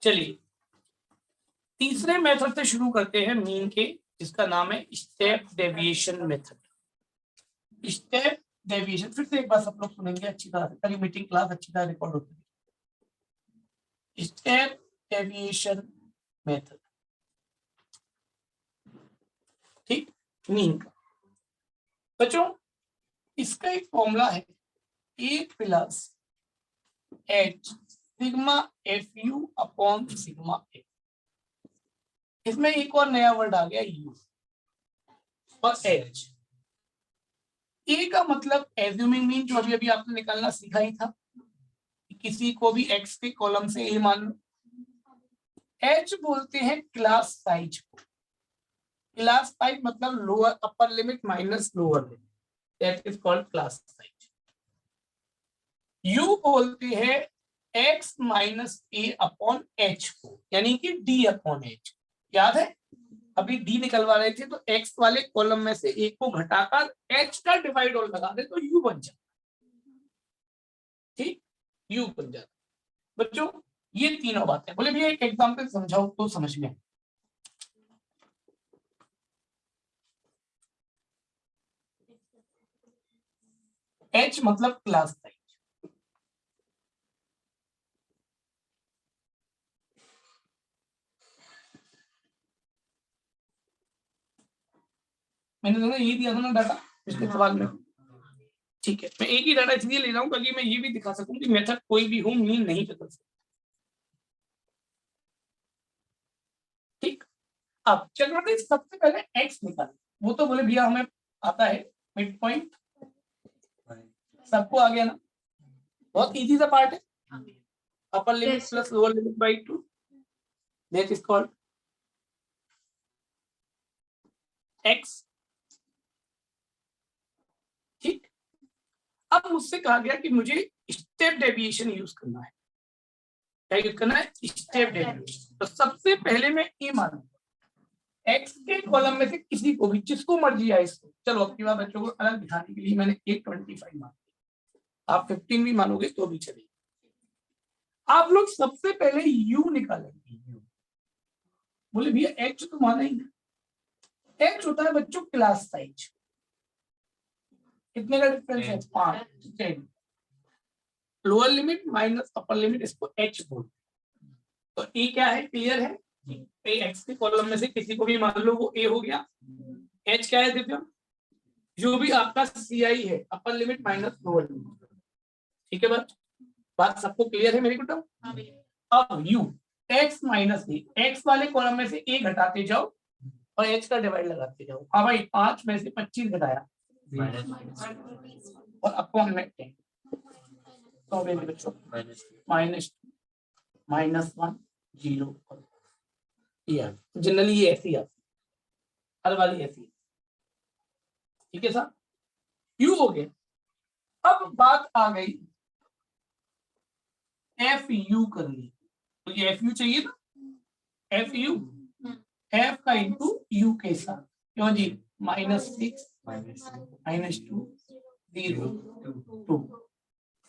चलिए तीसरे मेथड से शुरू करते हैं मीन के, जिसका नाम है step deviation method. Step deviation फिर से एक बार सब लोग सुनेंगे अच्छी तरह से, ताकि मीटिंग क्लास अच्छी तरह रिकॉर्ड होती है। स्टेप डेविएशन मेथड, ठीक, मीन का। बच्चों इसका एक फॉर्मूला है A plus H sigma F U upon sigma A. इसमें एक और नया वर्ड आ गया यू और एच। ए का मतलब एज्यूमिंग मीन, जो अभी अभी आपने निकालना सीखा ही था, किसी को भी एक्स के कॉलम से ए मान लो। एच बोलते हैं क्लास साइज को। क्लास साइज मतलब lower upper limit minus lower limit, that is called class size. You बोलते हैं एक्स माइनस ए अपॉन एच को, यानी कि डी अपॉन एच। याद है अभी डी निकलवा रहे थे, तो एक्स वाले कॉलम में से एक को घटाकर एच का डिवाइड और लगा दे तो यू बन जाता, ठीक, यू बन जाता। बच्चों ये तीनों बातें, बोले भैया एक एग्जांपल समझाओ तो समझ में। एच मतलब क्लास साइज, मैंने तो ये दिया था ना डाटा पिछले सवाल में, ठीक है। मैं एक ही डाटा इसलिए ले रहा हूं ताकि मैं ये भी दिखा सकूं कि मेथड कोई भी हो मीन नहीं बदल सकता, ठीक। अब चल रहा है सबसे पहले एक्स निकाल, वो तो बोले भैया हमें आता है मिड पॉइंट, सबको आ गया ना, बहुत इजी सा पार्ट है। Upper limit plus lower limit by 2, that is called x, ठीक। अब मुझसे कहा गया कि मुझे स्टेप डेविएशन यूज करना है। क्या यूज करना है? Step deviation. तो सबसे पहले मैं ए मानूंगा एक्स के कॉलम में से किसी को भी, जिसको मर्जी आए इसको। चलो अपनी बात बच्चों को अलग दिखाने के लिए मैंने 825 मान, आप 15 भी मानोगे तो भी चलेगा। आप लोग सबसे पहले यू निकालेंगे। यू बोले भैया एच तो माना ही नहीं। एच होता है बच्चों क्लास साइज। कितने का डिफरेंस है? 5। Lower limit minus upper limit, इसको एच बोलते। तो ए क्या है? क्लियर है? ए एक्स के कॉलम में से किसी को भी मान लो, वो ए हो गया। एच क्या है दिव्या? जो भी आपका सी आई है, upper limit minus lower limit, ठीक है। बात सबको क्लियर है मेरी को? अब you x minus A, x वाले कॉलम में से ए घटाते जाओ और एच का डिवाइड लगाते जाओ। हाँ भाई 5 में से 25 घटाया और अपॉन में 10, तो बच्चों -1 0। जनरली ये ऐसी है, हर वाली ऐसी है, ठीक है सर। यू हो गया। अब बात आ गई एफ यू करनी, तो ये एफ यू चाहिए ना, एफ यू, एफ का इंटू यू के साथ, क्यों जी? -6 -2 0 2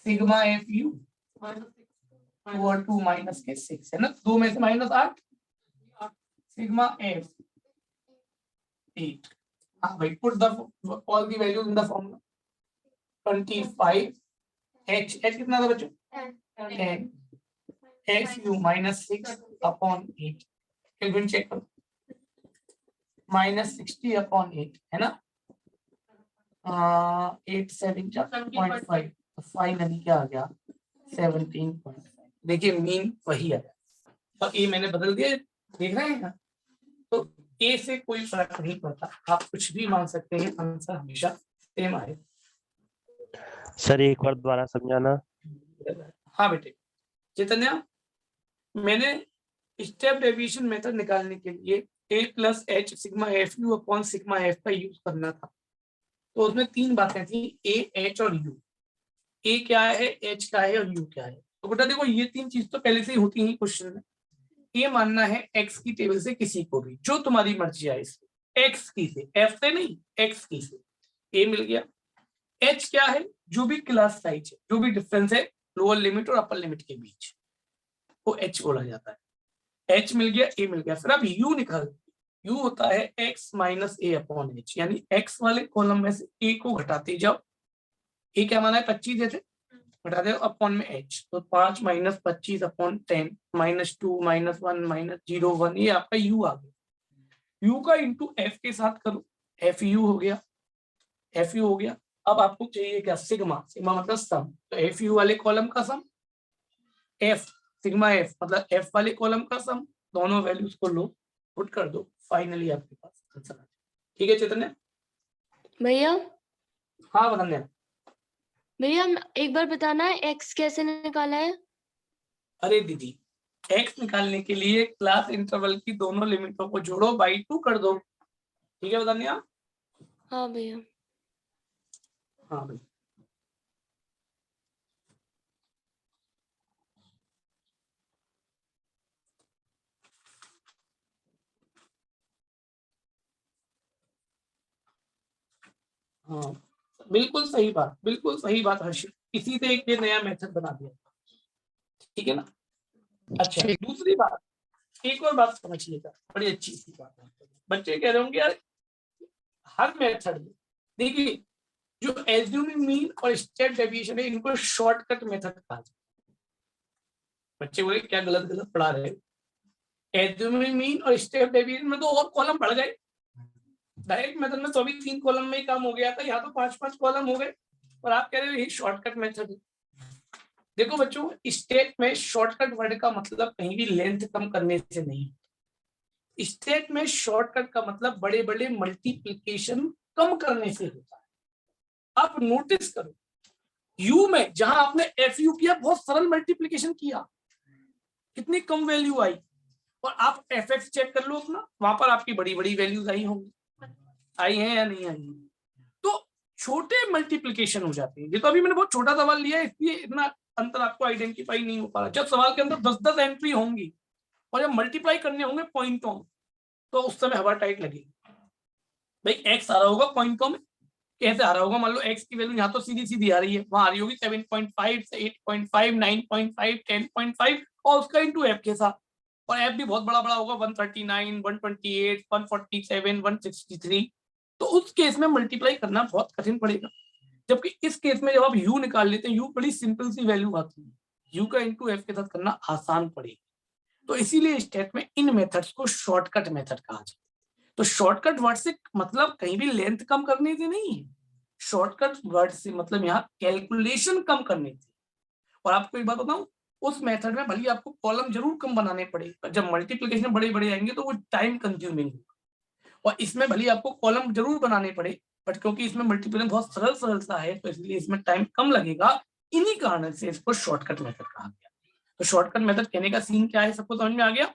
सिग्मा एफ यू 2 और 2 माइनस के 6 है ना, 2 में से -8 सिग्मा एफ 8। हाँ भाई, put the all the values in the formula. 25 h कितना था बच्चों? 10 f u -6 upon 8, calculate check करो, -60 अपॉन 8 है ना, 8 7 0.5, तो फाइनली क्या आ गया? 17.5। देखिए मीन वही है, तो ए मैंने बदल दिया, देख रहे हैं ना। तो ए से कोई फर्क नहीं पड़ता, आप कुछ भी मान सकते हैं, आंसर हमेशा सेम आए। सर एक बार दोबारा समझाना। हाँ बेटे चैतन्य, मैंने स्टेप डेविएशन मेथड निकालने के लिए A plus H sigma F U upon sigma F का यूज करना था। तो उसमें 3 बातें थी, ए एच और यू। ए क्या है, एच क्या है और यू क्या है। तो बेटा देखो ये 3 चीज तो पहले से ही होती है क्वेश्चन में। ये मानना है एक्स की टेबल से किसी को भी, जो तुम्हारी मर्जी आए, एक्स की से, एफ से नहीं, एक्स की से। ए मिल गया। एच क्या है? जो भी क्लास साइज है, जो भी डिफरेंस है लोअर लिमिट और अपर लिमिट के बीच, वो एच बोला जाता है। h मिल गया, a मिल गया, फिर आप u निकाल। u होता है x माइनस ए अपॉन एच, यानी x वाले कॉलम में से a को घटाते जाओ। a क्या माना है 25 थे, घटा दो अपॉन में h, तो 5 minus 25 upon 10 minus 2 minus 1 minus 0 1, ये आपका u आ गया। u का इंटू f के साथ करो, fu हो गया, fu हो गया। अब आपको चाहिए क्या, सिग्मा, सिग्मा मतलब सम, तो fu वाले कॉलम का सम, f सिग्मा f मतलब f वाले कॉलम का सम, दोनों वैल्यूज को लो, पुट कर दो, फाइनली आपके पास आंसर आ जाए। ठीक है चैतन्य? भैया हाँ वंदना। भैया एक बार बताना है एक्स कैसे निकाला है? अरे दीदी, x निकालने के लिए क्लास इंटरवल की दोनों लिमिटों को जोड़ो, बाई 2 कर दो। ठीक है वंदना? हाँ भैया। हाँ भाई। हाँ बिल्कुल सही बात, बिल्कुल सही बात हर्षित, इसी से एक ये नया मेथड बना दिया। ठीक है ना? अच्छा दूसरी बात, एक और बात समझिएगा, बड़ी अच्छी सी बात है। बच्चे कह रहे होंगे यार हर मेथड में, देखिए जो एज्यूमिंग मीन और स्टेप डेविएशन है, इनको शॉर्टकट मेथड कहा जाता है। बच्चे बोले क्या गलत गलत पढ़ा रहे हो, एज्यूमिंग मीन और स्टेप डेविएशन में तो और कॉलम बढ़ गए, डायरेक्ट मेथड में तो अभी 3 कॉलम में ही काम हो गया था, यहाँ तो 5-5 कॉलम हो गए, और आप कह रहे हो यही शॉर्टकट मेथड है। देखो बच्चों, स्टेट में शॉर्टकट वर्ड का मतलब कहीं भी लेंथ कम करने से नहीं, स्टेट में शॉर्टकट का मतलब बड़े बड़े मल्टीप्लिकेशन कम करने से होता है। आप नोटिस करो, यू में जहां आपने एफ यू किया, बहुत सरल मल्टीप्लिकेशन किया, कितनी कम वैल्यू आई, और आप एफ एक्स चेक कर लो अपना, वहां पर आपकी बड़ी बड़ी वैल्यूज आई होंगी, आई हैं या नहीं आई? तो छोटे मल्टीप्लिकेशन हो जाते हैं। देखो अभी मैंने बहुत छोटा सवाल लिया है, इसलिए इतना अंतर आपको आइडेंटिफाई नहीं हो पा रहा। जब सवाल के अंदर 10-10 एंट्री होंगी और जब मल्टीप्लाई करने होंगे पॉइंटों, तो उस समय हवा टाइट लगेगी। भाई एक्स आ रहा होगा पॉइंटों में, कैसे आ रहा होगा? मान लो एक्स की वैल्यू यहाँ तो सीधी सीधी आ रही है, वहां आ रही होगी 7.5 से 8.5 9.5 10.5 और उसका इंटू एफ के साथ, और एफ भी बहुत बड़ा बड़ा होगा, 139 128 147 163, तो उस केस में मल्टीप्लाई करना बहुत कठिन पड़ेगा। जबकि इस केस में जब आप u निकाल लेते हैं, u बड़ी सिंपल सी वैल्यू आती है, u का इंटू एफ के साथ करना आसान पड़ेगा। तो इसीलिए स्टेट में इन मेथड्स को शॉर्टकट मेथड कहा जाता है। तो शॉर्टकट वर्ड से मतलब कहीं भी लेंथ कम करने से नहीं है, शॉर्टकट वर्ड से मतलब यहाँ कैलकुलेशन कम करने से। और आपको एक बात बताऊं, उस मेथड में भले आपको कॉलम जरूर कम बनाने पड़े, पर जब मल्टीप्लिकेशन बड़े बड़े आएंगे तो वो टाइम कंज्यूमिंग होगा, और इसमें भले आपको कॉलम जरूर बनाने पड़े, बट क्योंकि इसमें मल्टीप्लिकेशन बहुत सरल सरल सा है, तो इसलिए इसमें टाइम कम लगेगा। इन्हीं कारण से इसको शॉर्टकट मेथड कहा गया। तो शॉर्टकट मेथड कहने का सीन क्या है, सबको समझ में आ गया?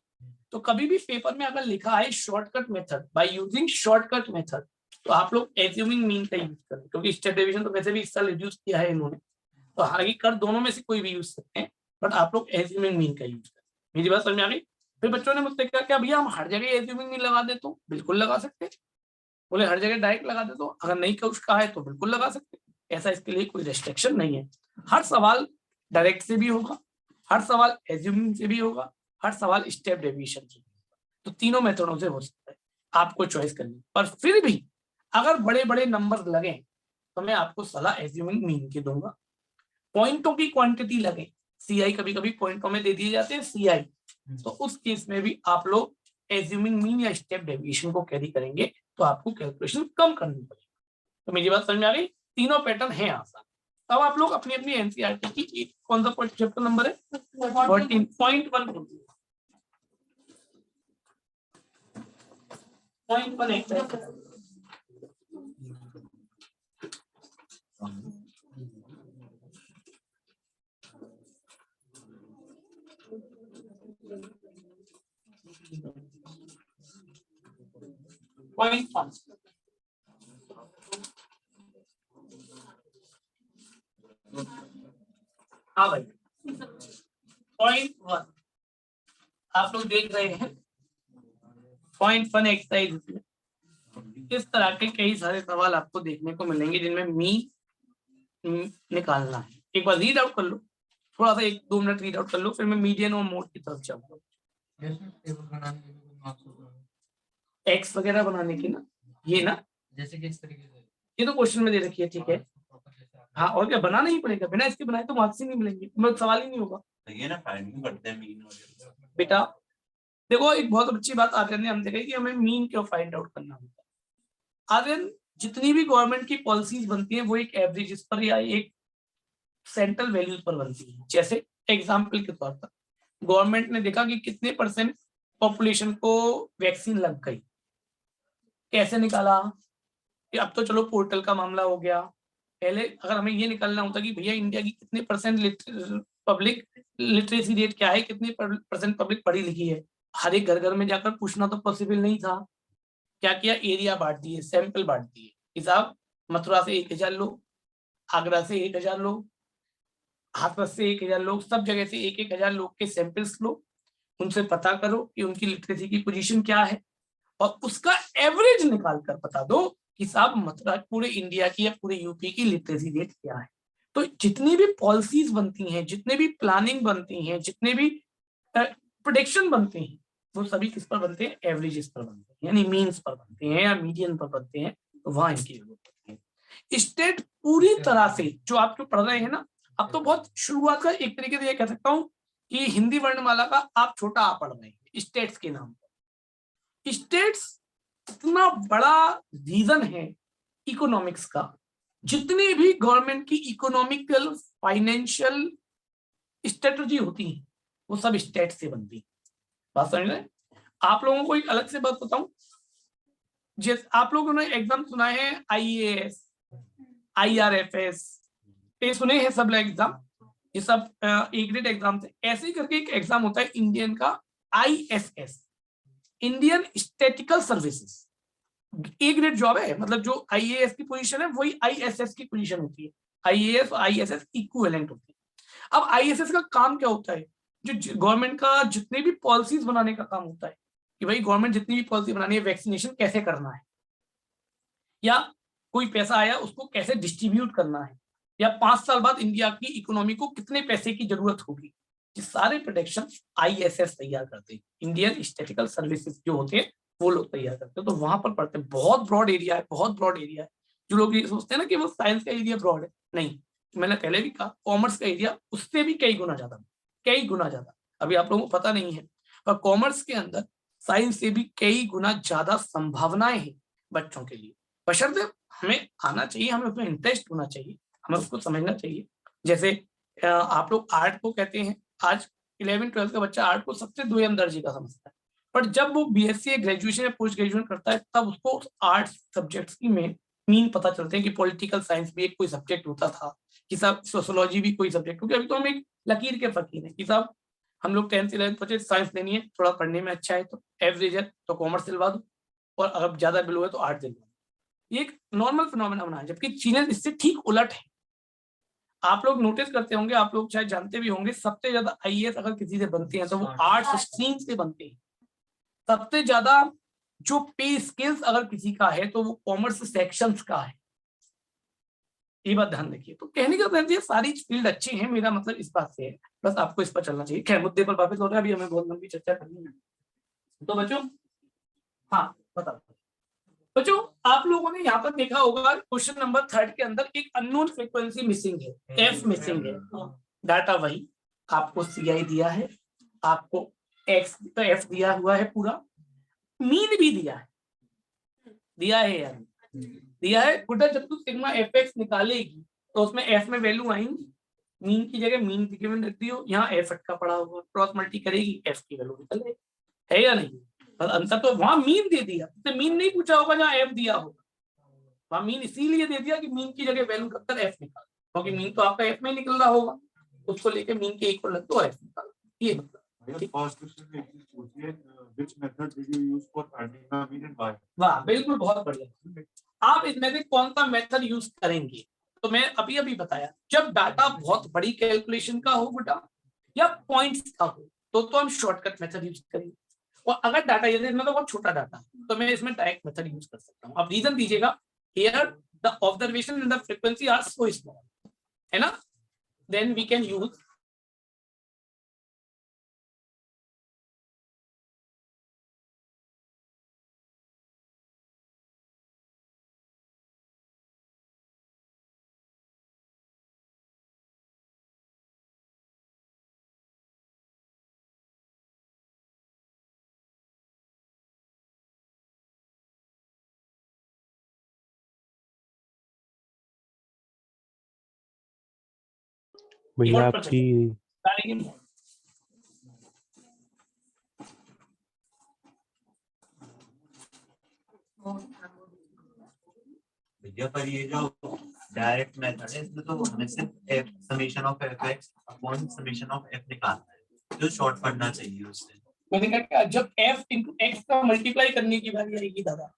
तो कभी भी पेपर में अगर लिखा है shortcut method, by using shortcut method, तो आप लोग एज्यूमिंग मीन का यूज करें, क्योंकि स्टेप डेविएशन तो वैसे भी इस साल यूज किया है इन्होंने, तो हालांकि कर दोनों में से कोई भी यूज सकते हैं, बट आप लोग एज्यूमिंग मीन का यूज करें। मेरी बात समझ में आ गई? फिर बच्चों ने मुझसे कहा क्या भैया हम हर जगह एज्यूमिंग मीन लगा दे, तो बिल्कुल लगा सकते हैं। बोले हर जगह डायरेक्ट लगा दे, तो अगर नहीं कुछ कहा है तो बिल्कुल लगा सकते हैं, ऐसा इसके लिए कोई रेस्ट्रिक्शन नहीं है। हर सवाल डायरेक्ट से भी होगा, हर सवाल एज्यूमिंग से भी होगा, हर सवाल स्टेप डेविएशन से, तो तीनों मेथडों से हो सकता है, आपको चॉइस करनी। पर फिर भी अगर बड़े बड़े नंबर लगे तो मैं आपको सलाह एज्यूमिंग मीन की दूंगा। पॉइंटों की क्वांटिटी लगे, सीआई कभी कभी पॉइंटों में दे दिए जाते हैं सीआई, तो उस केस में भी आप लोग एज्यूमिंग मीन या स्टेप डेविएशन को कैरी करेंगे, तो आपको कैलकुलेशन कम करनी पड़ेगी। तो मेरी बात समझ में आ गई? तीनों पैटर्न है आसान। अब आप लोग अपनी अपनी एनसीईआरटी की कौन सा चैप्टर नंबर है? 14.1 .1 एक्सरसाइज। पॉइंट 1, हाँ भाई पॉइंट 1 आप लोग देख रहे हैं। पॉइंट 1 एक्सरसाइज में इस तरह के कई सारे सवाल आपको देखने को मिलेंगे जिनमें मीन निकालना है। एक बार रीड आउट कर लो, थोड़ा सा 1-2 मिनट रीड आउट कर लो, फिर मैं मीडियन और मोड की तरफ जाऊंगा। टेबल बनाने के लिए मार्क्स होता है एक्स वगैरह बनाने की ना, ये ना, जैसे कि इस तरीके से ये तो क्वेश्चन में दे रखी है, ठीक है। हाँ, और क्या, बनाना ही पड़ेगा, बिना इसके बनाए तो मार्क्स ही नहीं मिलेंगे, मतलब सवाल ही नहीं होगा। ये ना फाइंडिंग करते हैं मीन वगैरह। बेटा देखो, एक बहुत अच्छी बात आर्यन ने हम देखी कि हमें मीन क्यों फाइंड आउट करना होता है। आर्यन, जितनी भी गवर्नमेंट की पॉलिसीज बनती हैं वो एक एवरेजेस पर या एक सेंट्रल वैल्यूज पर बनती है। जैसे एग्जाम्पल के तौर पर गवर्नमेंट ने देखा कि कितने % पॉपुलेशन को वैक्सीन लग गई, कैसे निकाला कि अब तो चलो पोर्टल का मामला हो गया। पहले अगर हमें ये निकालना होता कि भैया इंडिया की कितने % पब्लिक लिटरेसी रेट क्या है, कितने % पब्लिक पढ़ी लिखी है, हर एक घर घर में जाकर पूछना तो पॉसिबल नहीं था। क्या किया, एरिया बांट दिए, सैंपल बांट दिए, हिसाब मथुरा से 1000 लोग, आगरा से 1000 लोग, हाथरस से 1000 लोग, सब जगह से 1000 लोग के सैंपल्स लो, उनसे पता करो कि उनकी लिटरेसी की पोजीशन क्या है और उसका एवरेज निकाल कर बता दो कि साहब मथुरा पूरे इंडिया की या पूरे यूपी की लिटरेसी रेट क्या है। तो जितनी भी पॉलिसीज बनती हैं, जितने भी प्लानिंग बनती हैं, जितने भी प्रोडिक्शन बनते हैं, वो सभी किस पर बनते हैं, एवरेजेस पर बनते हैं, यानी मीन्स पर बनते हैं या मीडियन पर बनते हैं। तो वहां इनकी जरूरत पड़ती है। स्टेट पूरी तरह से जो आप जो पढ़ रहे हैं ना, अब तो बहुत शुरुआत का एक तरीके से ये कह सकता हूँ कि हिंदी वर्णमाला का आप छोटा आ पढ़ रहे हैं स्टेट्स के नाम पर। स्टेट्स इतना बड़ा रीजन है इकोनॉमिक्स का, जितनी भी गवर्नमेंट की इकोनॉमिकल फाइनेंशियल स्ट्रेटजी होती है वो सब स्टेट से बनती है। बात समझ रहे हैं? आप लोगों को एक अलग से बात बताऊं, जैसे आप लोगों ने एग्जाम सुना है IAS, IRFS, ये सुने हैं सब एग्जाम, ये सब ए ग्रेड एग्जाम थे। ऐसे ही करके एक एग्जाम होता है इंडियन का ISS, Indian statistical services, A grade job है, मतलब जो IAS की पोजीशन है वही ISS की पोजीशन होती है। IAS और ISS इक्विवेलेंट होती है। अब ISS का काम क्या होता है, जो गवर्नमेंट का जितने भी पॉलिसीज बनाने का काम होता है कि भाई गवर्नमेंट जितनी भी पॉलिसी बनानी है, वैक्सीनेशन कैसे करना है, या कोई पैसा आया उसको कैसे डिस्ट्रीब्यूट करना है, या 5 साल बाद इंडिया की इकोनॉमी को कितने पैसे की जरूरत होगी, ये सारे प्रोडिक्शन ISS तैयार करते हैं। इंडियन स्टैटिस्टिकल सर्विसेज जो होते हैं वो लोग तैयार करते हैं। तो वहां पर पढ़ते हैं। बहुत ब्रॉड एरिया है, बहुत ब्रॉड एरिया है। जो लोग ये सोचते हैं ना कि वो साइंस का एरिया ब्रॉड है, नहीं, मैंने पहले भी कहा कॉमर्स का एरिया उससे भी कई गुना ज्यादा, कई गुना ज्यादा। अभी आप लोगों को पता नहीं है, पर कॉमर्स के अंदर साइंस से भी कई गुना ज्यादा संभावनाएं हैं बच्चों के लिए, बशर्ते हमें आना चाहिए, हमें उसमें इंटरेस्ट होना चाहिए, हमें उसको समझना चाहिए। जैसे आप लोग आर्ट को कहते हैं, आज 11th-12th का बच्चा आर्ट को सबसे दुयम दर्जे का समझता है, पर जब वो BSc या ग्रेजुएशन या पोस्ट ग्रेजुएशन करता है तब उसको आर्ट्स सब्जेक्ट्स की में मीन पता चलते हैं कि पॉलिटिकल साइंस भी एक कोई सब्जेक्ट होता था, कि साहब सोशोलॉजी भी कोई सब्जेक्ट, क्योंकि अभी तो हम एक लकीर के फकीर हैं कि साहब हम लोग 10th 11th बचे साइंस लेनी है, थोड़ा पढ़ने में अच्छा है तो एवरेज है तो कॉमर्स दिलवा दो, और अगर ज्यादा बिलो है तो आर्ट दिलवा दो। ये एक नॉर्मल फिनोमेना बना है, जबकि चीजें इससे ठीक उलट है। आप लोग नोटिस करते होंगे, आप लोग शायद जानते भी होंगे, सबसे ज्यादा IAS अगर किसी से बनते हैं तो वो आर्ट्स स्ट्रीम से बनते हैं। सबसे ज्यादा जो पे स्किल्स अगर किसी का है तो वो कॉमर्स सेक्शंस का है, ये बात ध्यान रखिए। तो कहने का मतलब ये सारी फील्ड अच्छी हैं, मेरा मतलब इस बात से है, बस आपको इस पर चलना चाहिए। खैर मुद्दे पर वापस लौट रहे हैं, अभी हमें बहुत लंबी चर्चा करनी है। तो बच्चों, हाँ बताओ बच्चों, आप लोगों ने यहाँ पर देखा होगा क्वेश्चन नंबर 3 के अंदर एक अननोन फ्रीक्वेंसी मिसिंग है, F मिसिंग है। डाटा वही आपको CI दिया है, आपको X तो F दिया हुआ है, पूरा मीन भी दिया है यार, दिया है। गुड्डा जब तू सिग्मा FX निकालेगी तो उसमें F में वैल्यू आएंगी, मीन की जगह मीन की गिवन रख दियो, यहाँ F अटका पड़ा होगा, क्रॉस मल्टी करेगी F की वैल्यू निकल है या नहीं। पर अंतर तो वहां मीन दे दिया, तो मीन नहीं पूछा होगा जहाँ F दिया होगा, वहां मीन इसीलिए दे दिया कि मीन की जगह वैल्यू रखकर F निकाल, क्योंकि मीन तो आपका F में निकल रहा होगा, उसको लेके मीन के इक्वल रख दो F निकाल। ये मतलब which method did you use for finding the mean and why? वाह, बिल्कुल, बहुत बढ़िया। आप इसमें से कौन सा मेथड यूज करेंगे, तो मैं अभी बताया, जब डाटा बहुत बड़ी कैलकुलेशन का हो बेटा या पॉइंट्स का हो तो हम शॉर्टकट मेथड यूज करेंगे, और अगर डाटा ये इसमें तो बहुत छोटा डाटा तो मैं इसमें डायरेक्ट मेथड यूज कर सकता हूँ। अब रीजन दीजिएगा, here the observation in the frequency are so small, है ना, देन वी कैन यूज भैया कीबोर्ड पर आपकी डालेंगे। भैया पर ये जो डायरेक्ट मेथड है इसमें तो हमें सिर्फ F summation of F x upon summation of F निकालना है, जो शॉर्ट पढ़ना चाहिए उससे। मैंने कहा जब f इंटू एक्स का मल्टीप्लाई करने की बारी आएगी दादा,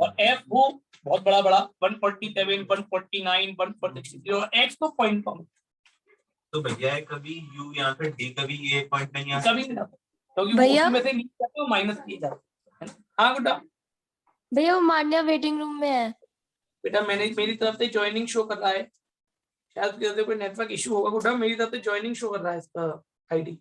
और f वो बहुत बड़ा 147, 149, 146 और x तो पॉइंट कम, तो भैया कभी u यहाँ पे d कभी ये पॉइंट नहीं आ कभी नहीं आता, क्योंकि भैया? उसमें से नीचे जाते हो माइनस किए जाते हैं। हाँ गुड्डा भैया वो मान्या वेटिंग रूम में है। बेटा, मैंने मेरी तरफ से ज्वाइनिंग शो कर रहा है, शायद उसके कोई नेटवर्क इशू होगा। गुड्डा मेरी तरफ से ज्वाइनिंग शो कर रहा है इसका आईडी।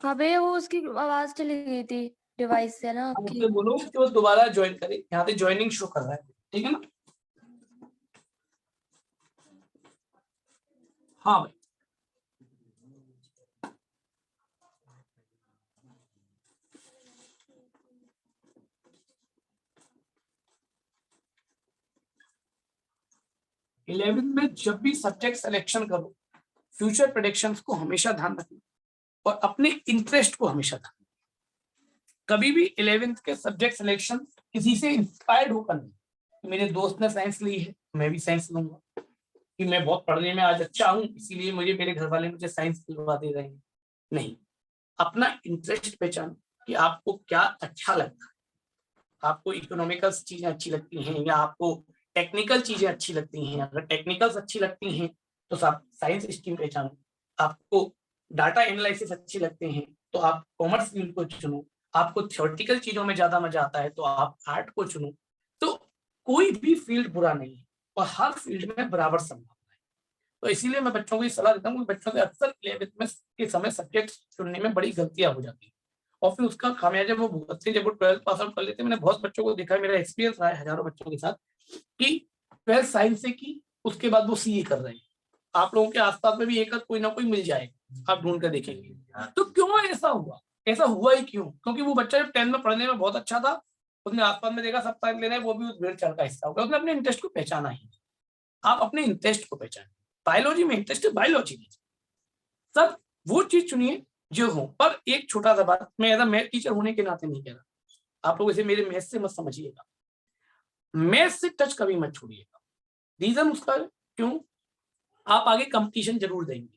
हाँ भैया वो उसकी आवाज चली गई थी डिवाइस से ना आप आपकी। उससे बोलो कि वो दोबारा ज्वाइन करे, यहाँ पे ज्वाइनिंग शो कर रहा है, ठीक है ना। हाँ भाई, इलेवेंथ में जब भी सब्जेक्ट सिलेक्शन करो, फ्यूचर प्रेडिक्शंस को हमेशा ध्यान रखना और अपने इंटरेस्ट को हमेशा ध्यान रखना। कभी भी इलेवेंथ के सब्जेक्ट सिलेक्शन किसी से इंस्पायर्ड होकर नहीं, कि मेरे दोस्त ने साइंस ली है मैं भी साइंस लूंगा, कि मैं बहुत पढ़ने में आज अच्छा हूं इसीलिए मुझे मेरे घर वाले मुझे साइंस दिलवा दे रहे हैं। नहीं, अपना इंटरेस्ट पहचानो कि आपको क्या अच्छा लगता है। आपको इकोनॉमिकल चीजें अच्छी लगती हैं या आपको टेक्निकल चीजें अच्छी लगती हैं। अगर टेक्निकल्स अच्छी लगती हैं तो आप साइंस स्ट्रीम पहचानो। आपको डाटा एनालिसिस अच्छी लगते हैं तो आप कॉमर्स फील्ड को चुनो। आपको थ्योरेटिकल चीजों में ज्यादा मजा आता है तो आप आर्ट को चुनो। तो कोई भी फील्ड बुरा नहीं है और हर फील्ड में बराबर संभावना है। तो इसीलिए मैं बच्चों को ये सलाह देता हूँ कि बच्चों से अक्सर 11th में के समय सब्जेक्ट चुनने में बड़ी गलतियां हो जाती है और फिर उसका खामियाजा वो भुगतते हैं जब वो 12th पास आउट कर लेते हैं। मैंने बहुत बच्चों को देखा है, मेरा एक्सपीरियंस रहा है हजारों बच्चों के साथ, कि 12th साइंस से की उसके बाद वो सीए कर रहे हैं। आप लोगों के आसपास में भी एक कोई ना कोई मिल जाएगा, आप ढूंढ कर देखेंगे। तो क्यों ऐसा हुआ? ऐसा हुआ ही क्यों? क्योंकि वो बच्चा जब 10th में पढ़ने में बहुत अच्छा था, उसने आसपास में देखा सब साइंस ले रहे हैं, वो भी उस भीड़ चढ़ का हिस्सा होगा, उसने अपने इंटरेस्ट को पहचाना ही। आप अपने इंटरेस्ट को पहचाने। बायोलॉजी में इंटरेस्ट है, बायोलॉजी लीजिए, सब वो चीज चुनिए जो हो। पर एक छोटा सा बात, मैं एज अ मैथ टीचर होने के नाते नहीं कह रहा, आप लोग इसे मेरे मैथ से मत समझिएगा, मैथ से टच कभी मत छोड़िएगा। रीजन उसका क्यों, आप आगे कंपटीशन जरूर देंगे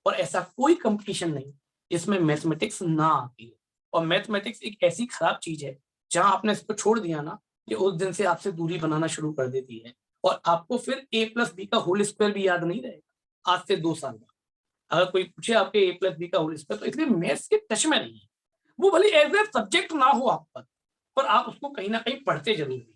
और ऐसा कोई कंपटीशन नहीं जिसमें मैथमेटिक्स ना आती है। और मैथमेटिक्स एक ऐसी खराब चीज है जहां आपने इसको छोड़ दिया ना, ये उस दिन से आपसे दूरी बनाना शुरू कर देती है और आपको फिर a+b का होल स्क्वायर भी याद नहीं रहेगा आज से 2 साल बाद। अगर कोई पूछे आपके a+b का होल स्क्वायर, तो इसलिए मैथ्स के टच में नहीं है। वो भले एज ए सब्जेक्ट ना हो आप पर आप उसको कहीं ना कहीं पढ़ते जरूर रहिएगा।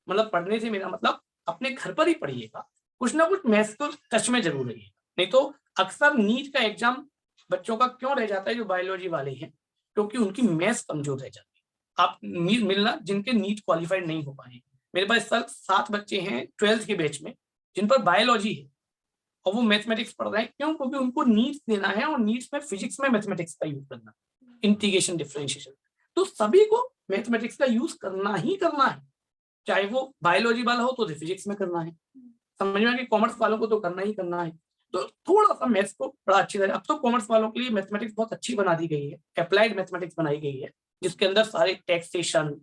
मतलब पढ़ने से मेरा मतलब अपने घर पर ही पढ़िएगा, कुछ ना कुछ मैथ्स को टच में जरूर रहिएगा। नहीं तो अक्सर नीट का एग्जाम बच्चों का क्यों रह जाता है जो बायोलॉजी वाले हैं, क्योंकि उनकी मैथ्स कमजोर रह जाती है। आप मिलना जिनके नीट क्वालिफाइड नहीं हो पाए। मेरे पास सर 7 बच्चे हैं 12th के बैच में जिन पर बायोलॉजी है और वो मैथमेटिक्स पढ़ रहे हैं। क्यों? क्योंकि उनको नीट्स देना है और नीट्स में फिजिक्स में मैथमेटिक्स का यूज करना, इंटीग्रेशन डिफरेंशिएशन। तो सभी को मैथमेटिक्स का यूज करना ही करना है, चाहे वो बायोलॉजी वाला हो तो फिजिक्स में करना है, समझ में आ गया। कॉमर्स वालों को तो करना ही करना है। तो थोड़ा सा मैथ्स को बड़ा अच्छी तरह, अब तो कॉमर्स वालों के लिए मैथमेटिक्स बहुत अच्छी बना दी गई है, अप्लाइड मैथमेटिक्स बनाई गई है, जिसके अंदर सारे taxation,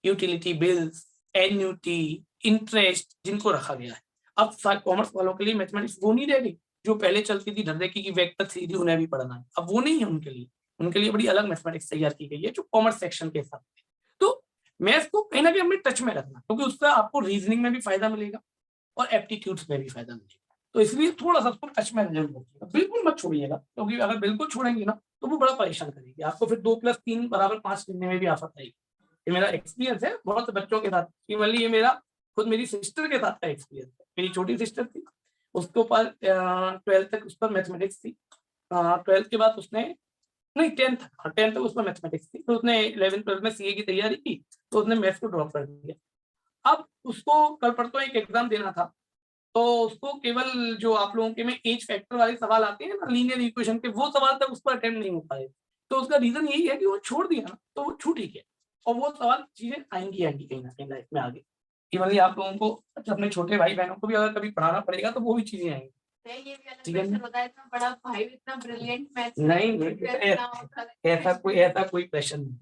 utility bills, annuity, interest जिनको रखा गया है। अब कॉमर्स वालों के लिए मैथमेटिक्स वो नहीं रह गई जो पहले चलती थी धरने की वेक्टर थ्योरी उन्हें भी पढ़ना है, अब वो नहीं है उनके लिए। उनके लिए बड़ी अलग मैथमेटिक्स तैयार की गई है जो कॉमर्स सेक्शन के साथ। तो मैथ्स को कहीं ना कहीं अपने टच में रखना, क्योंकि उससे आपको रीजनिंग में भी फायदा मिलेगा और एप्टीट्यूड्स में भी फायदा मिलेगा। तो इसलिए थोड़ा सा उसको टच में जरूर रखिएगा, बिल्कुल मत छोड़िएगा, क्योंकि अगर बिल्कुल छोड़ेंगे ना तो वो बड़ा परेशान करेगी आपको। फिर 2+3 = 5 करने में भी आफत आएगी। ये मेरा एक्सपीरियंस है बहुत बच्चों के साथ, ये मेरा खुद मेरी सिस्टर के साथ का एक्सपीरियंस है। मेरी छोटी सिस्टर थी, उसके ऊपर 12th तक उस पर मैथमेटिक्स थी। 12th के बाद उसने नहीं 10th तक उस पर मैथमेटिक्स थी, तो उसने 11th 12th में सीए की तैयारी की तो उसने मैथ्स को ड्रॉप कर दिया। अब उसको कल परसों एक एग्जाम देना था, तो उसको केवल जो आप लोगों के में एज फैक्टर वाले सवाल आते हैं ना, लीनियर इक्वेशन के, वो सवाल तक उस पर अटेम्प्ट नहीं हो पाए। तो उसका रीजन यही है कि वो छोड़ दिया ना, तो वो छूट ही गया। और वो सवाल चीजें आएंगी कहीं ना कहीं लाइफ में आगे। केवल आप लोगों को अपने छोटे भाई बहनों को भी अगर कभी पढ़ाना पड़ेगा तो वो भी चीजें आएंगी। ये भी अलग ठीक है। प्रेशर होता है, इतना बड़ा भाई इतना ब्रिलियंट मैथ नहीं ऐसा कोई प्रेशर नहीं।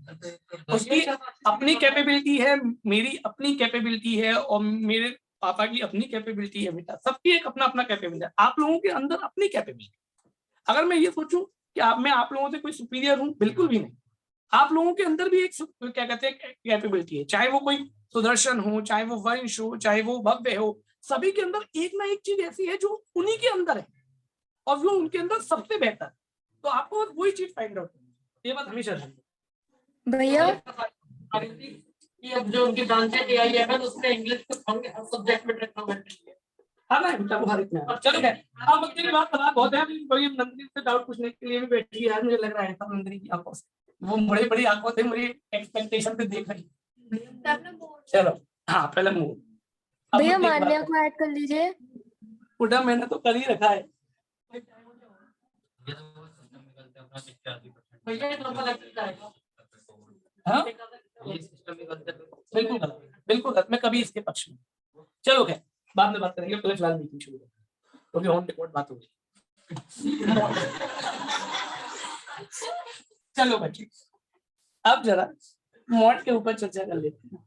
उसकी अपनी कैपेबिलिटी है, मेरी अपनी कैपेबिलिटी है, और मेरे पापा की अपनी कैपेबिलिटी है। बेटा सबकी एक अपना अपना कैपेबिलिटी है। आप लोगों के अंदर अपनी कैपेबिलिटी, अगर मैं ये सोचूं कि मैं आप लोगों से कोई सुपीरियर हूं, बिल्कुल भी नहीं। आप लोगों के अंदर भी एक क्या कहते हैं कैपेबिलिटी है, चाहे वो कोई सुदर्शन हो, चाहे वो वंश हो, चाहे वो भव्य हो, सभी के अंदर एक ना एक चीज ऐसी है जो उन्हीं के अंदर है और वो उनके अंदर सबसे बेहतर है। तो आपको बस वही चीज फाइंड आउट करनी है। ये बात हमेशा ध्यान रखना। भैया ये अब जो उनकी ब्रांचें एआई है ना, उसमें इंग्लिश को सब्जेक्ट में रिकमेंड है। हाँ ना बेटा वो हर एक में है। चलो है अब मुझे की बात बता बहुत है। कोई नंदिनी से डाउट पूछने के लिए भी बैठी है, मुझे लग रहा है सब नंदिनी की आंखों से, वो बड़ी बड़ी आंखों से मुझे एक्सपेक्टेशन पे देख रही है। चलो हाँ पहले मूव। भैया मान्या को ऐड कर लीजिए। उड़ा मैंने तो कर ही रखा है। ये तो सिस्टम में गलत है, अपना 40%। भैया ये तो गलत है। हाँ ये सिस्टम में गलत है। बिल्कुल गलत, बिल्कुल गलत। मैं कभी इसके पक्ष में। चलो क्या बाद में बात करेंगे, पहले फिलहाल मीटिंग शुरू करें क्योंकि ऑन रिकॉर्ड बात होगी। चलो बच्चे अब जरा मॉड के ऊपर चर्चा कर लेते हैं।